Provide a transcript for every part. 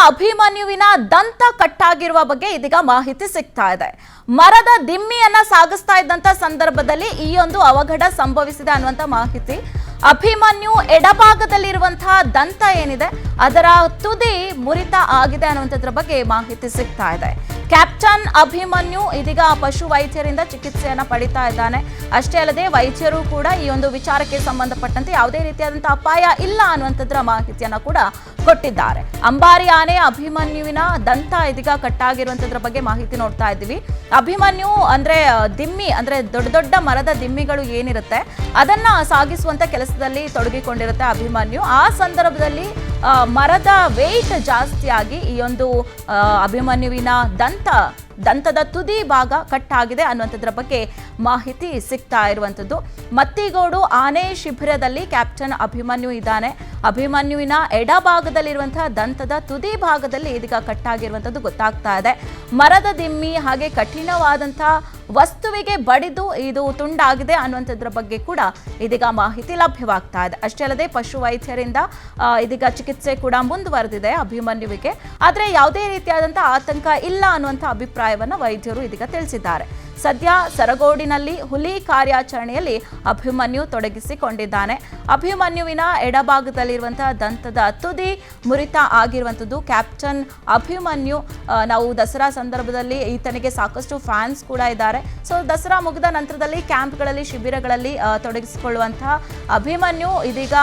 ಅಭಿಮನ್ಯುವಿನ ದಂತ ಕಟ್ಟಾಗಿರುವ ಬಗ್ಗೆ ಇದೀಗ ಮಾಹಿತಿ ಸಿಗ್ತಾ ಇದೆ. ಮರದ ದಿಮ್ಮಿಯನ್ನ ಸಾಗಿಸ್ತಾ ಇದ್ದಂತ ಸಂದರ್ಭದಲ್ಲಿ ಈ ಒಂದು ಅವಘಡ ಸಂಭವಿಸಿದೆ ಅನ್ನುವಂತ ಮಾಹಿತಿ. ಅಭಿಮನ್ಯು ಎಡಭಾಗದಲ್ಲಿರುವಂತಹ ದಂತ ಏನಿದೆ ಅದರ ತುದಿ ಮುರಿತ ಆಗಿದೆ ಅನ್ನುವಂಥದ್ರ ಬಗ್ಗೆ ಮಾಹಿತಿ ಸಿಗ್ತಾ ಇದೆ. ಕ್ಯಾಪ್ಟನ್ ಅಭಿಮನ್ಯು ಇದೀಗ ಪಶು ವೈದ್ಯರಿಂದ ಚಿಕಿತ್ಸೆಯನ್ನ ಪಡಿತಾ ಇದ್ದಾನೆ. ಅಷ್ಟೇ ಅಲ್ಲದೆ ವೈದ್ಯರು ಕೂಡ ಈ ಒಂದು ವಿಚಾರಕ್ಕೆ ಸಂಬಂಧಪಟ್ಟಂತೆ ಯಾವುದೇ ರೀತಿಯಾದಂತಹ ಅಪಾಯ ಇಲ್ಲ ಅನ್ನುವಂಥದ್ರ ಮಾಹಿತಿಯನ್ನ ಕೂಡ ಕೊಟ್ಟಿದ್ದಾರೆ. ಅಂಬಾರಿ ಆನೆ ಅಭಿಮನ್ಯುವಿನ ದಂತ ಇದೀಗ ಕಟ್ಟಾಗಿರುವಂತದ್ರ ಬಗ್ಗೆ ಮಾಹಿತಿ ನೋಡ್ತಾ ಇದ್ದೀವಿ. ಅಭಿಮನ್ಯು ಅಂದ್ರೆ ದಿಮ್ಮಿ ಅಂದ್ರೆ ದೊಡ್ಡ ದೊಡ್ಡ ಮರದ ದಿಮ್ಮಿಗಳು ಏನಿರುತ್ತೆ ಅದನ್ನ ಸಾಗಿಸುವಂತ ಕೆಲಸದಲ್ಲಿ ತೊಡಗಿಕೊಂಡಿರುತ್ತೆ ಅಭಿಮನ್ಯು. ಆ ಸಂದರ್ಭದಲ್ಲಿ ಮರದ ವೇಟ್ ಜಾಸ್ತಿಯಾಗಿ ಈ ಒಂದು ಅಭಿಮನ್ಯುವಿನ ದಂತದ ತುದಿ ಭಾಗ ಕಟ್ಟಾಗಿದೆ ಅನ್ನುವಂಥದ್ರ ಬಗ್ಗೆ ಮಾಹಿತಿ ಸಿಗ್ತಾ ಇರುವಂಥದ್ದು. ಮತ್ತಿಗೋಡು ಆನೆ ಶಿಬಿರದಲ್ಲಿ ಕ್ಯಾಪ್ಟನ್ ಅಭಿಮನ್ಯು ಇದ್ದಾನೆ. ಅಭಿಮನ್ಯುವಿನ ಎಡಭಾಗದಲ್ಲಿರುವಂತಹ ದಂತದ ತುದಿ ಭಾಗದಲ್ಲಿ ಇದೀಗ ಕಟ್ಟಾಗಿರುವಂಥದ್ದು ಗೊತ್ತಾಗ್ತಾ ಇದೆ. ಮರದ ದಿಮ್ಮಿ ಹಾಗೆ ಕಠಿಣವಾದಂತಹ ವಸ್ತುವಿಗೆ ಬಡಿದು ಇದು ತುಂಡಾಗಿದೆ ಅನ್ನುವಂಥದ್ರ ಬಗ್ಗೆ ಕೂಡ ಇದೀಗ ಮಾಹಿತಿ ಲಭ್ಯವಾಗ್ತಾ ಇದೆ. ಅಷ್ಟೇ ಅಲ್ಲದೆ ಪಶು ವೈದ್ಯರಿಂದ ಇದೀಗ ಚಿಕಿತ್ಸೆ ಕೂಡ ಮುಂದುವರೆದಿದೆ ಅಭಿಮನ್ಯುವಿಗೆ. ಆದರೆ ಯಾವುದೇ ರೀತಿಯಾದಂತಹ ಆತಂಕ ಇಲ್ಲ ಅನ್ನುವಂಥ ಅಭಿಪ್ರಾಯವನ್ನ ವೈದ್ಯರು ಇದೀಗ ತಿಳಿಸಿದ್ದಾರೆ. ಸದ್ಯ ಸರಗೋಡಿನಲ್ಲಿ ಹುಲಿ ಕಾರ್ಯಾಚರಣೆಯಲ್ಲಿ ಅಭಿಮನ್ಯು ತೊಡಗಿಸಿಕೊಂಡಿದ್ದಾನೆ. ಅಭಿಮನ್ಯುವಿನ ಎಡಭಾಗದಲ್ಲಿರುವಂತಹ ದಂತದ ತುದಿ ಮುರಿತ ಆಗಿರುವಂಥದ್ದು. ಕ್ಯಾಪ್ಟನ್ ಅಭಿಮನ್ಯು ನಾವು ದಸರಾ ಸಂದರ್ಭದಲ್ಲಿ ಈತನಿಗೆ ಸಾಕಷ್ಟು ಫ್ಯಾನ್ಸ್ ಕೂಡ ಇದ್ದಾರೆ. ಸೊ ದಸರಾ ಮುಗಿದ ನಂತರದಲ್ಲಿ ಕ್ಯಾಂಪ್ಗಳಲ್ಲಿ ಶಿಬಿರಗಳಲ್ಲಿ ತೊಡಗಿಸಿಕೊಳ್ಳುವಂತಹ ಅಭಿಮನ್ಯು ಇದೀಗ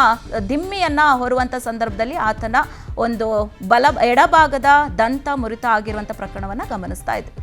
ದಿಮ್ಮಿಯನ್ನ ಹೊರುವಂಥ ಸಂದರ್ಭದಲ್ಲಿ ಆತನ ಒಂದು ಎಡಭಾಗದ ದಂತ ಮುರಿತ ಆಗಿರುವಂಥ ಪ್ರಕರಣವನ್ನು ಗಮನಿಸ್ತಾ ಇದ್ದೀವಿ.